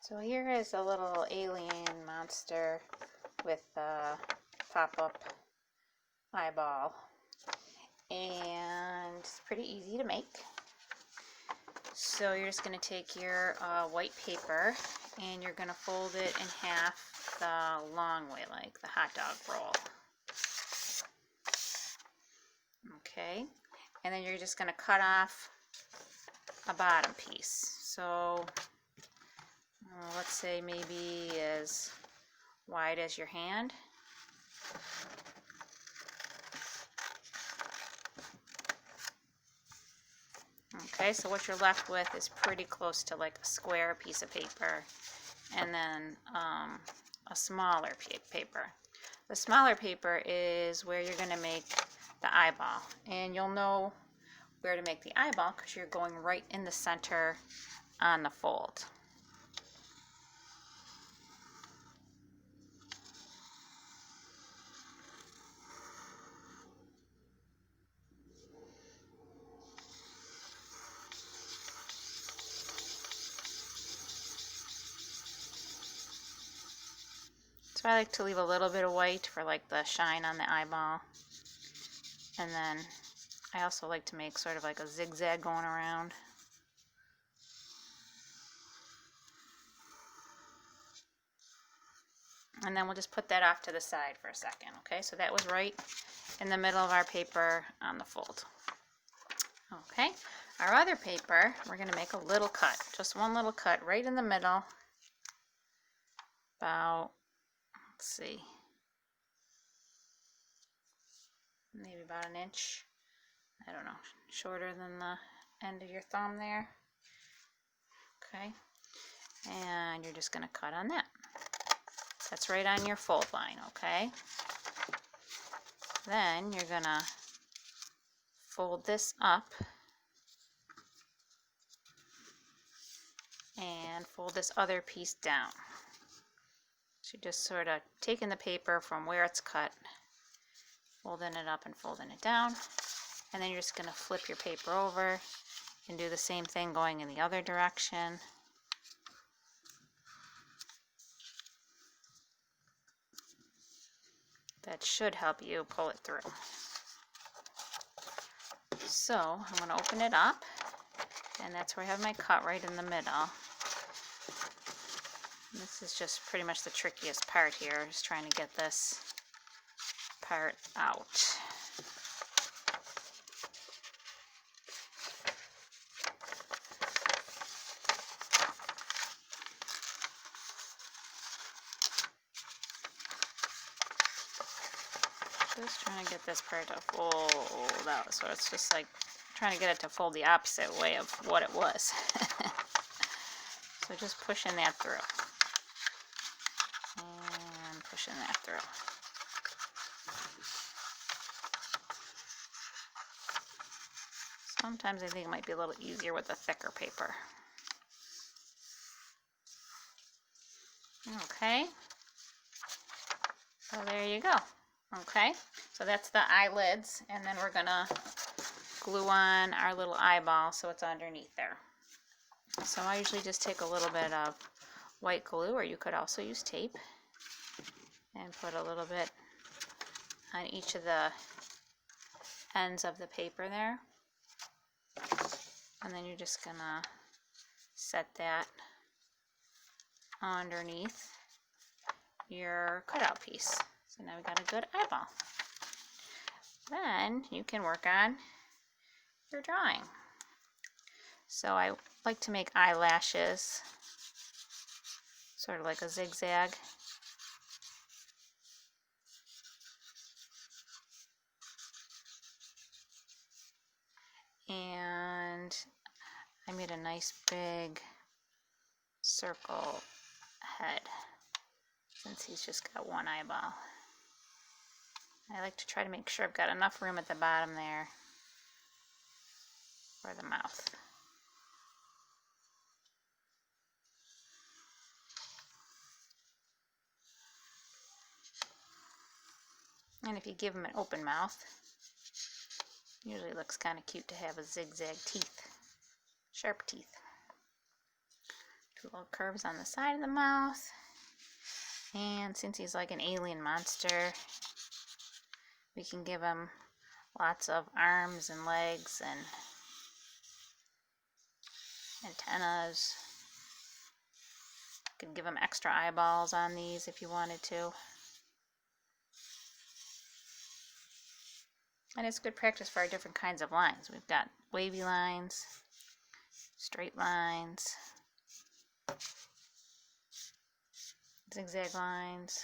So here is a little alien monster with a pop-up eyeball, and it's pretty easy to make. So you're just going to take your white paper and you're going to fold it in half the long way, like the hot dog roll. Okay, and then you're just going to cut off a bottom piece. So let's say maybe as wide as your hand. Okay, so what you're left with is pretty close to like a square piece of paper, and then a smaller paper. The smaller paper is where you're going to make the eyeball, and you'll know where to make the eyeball because you're going right in the center on the fold. So I like to leave a little bit of white for like the shine on the eyeball, and then I also like to make sort of like a zigzag going around. And then we'll just put that off to the side for a second. Okay, so that was right in the middle of our paper on the fold. Okay, our other paper, we're going to make a little cut, just one little cut right in the middle, about, let's see, maybe about an inch, I don't know, shorter than the end of your thumb there. Okay, and you're just going to cut on that. That's right on your fold line, okay? Then you're going to fold this up and fold this other piece down. So you're just sort of taking the paper from where it's cut, folding it up and folding it down, and then you're just going to flip your paper over and do the same thing going in the other direction. That should help you pull it through. So I'm going to open it up, and that's where I have my cut right in the middle. This is just pretty much the trickiest part here, just trying to get this part out. Just trying to get this part to fold out, so it's just like trying to get it to fold the opposite way of what it was. So just pushing that through. And pushing that through. Sometimes I think it might be a little easier with a thicker paper. Okay. So there you go. Okay, so that's the eyelids, and then we're gonna glue on our little eyeball so it's underneath there. So I usually just take a little bit of white glue, or you could also use tape, and put a little bit on each of the ends of the paper there. And then you're just gonna set that underneath your cutout piece. So now we got a good eyeball. Then you can work on your drawing. So I like to make eyelashes, sort of like a zigzag. And I made a nice big circle head, since he's just got one eyeball. I like to try to make sure I've got enough room at the bottom there for the mouth. And if you give him an open mouth, usually looks kind of cute to have a zigzag teeth, sharp teeth. little curves on the side of the mouth. And since he's like an alien monster, we can give him lots of arms and legs and antennas. You can give him extra eyeballs on these if you wanted to. And it's good practice for our different kinds of lines. We've got wavy lines, straight lines, zigzag lines.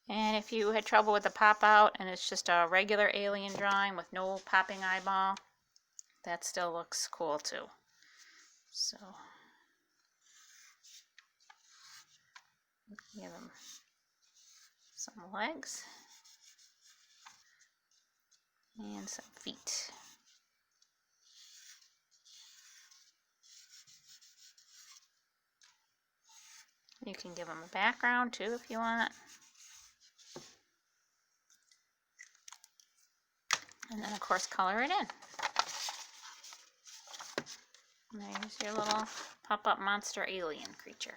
And if you had trouble with the pop out and it's just a regular alien drawing with no popping eyeball, that still looks cool too. So give him some legs and some feet. You can give him a background too if you want. And then of course color it in. And there's your little pop-up monster alien creature.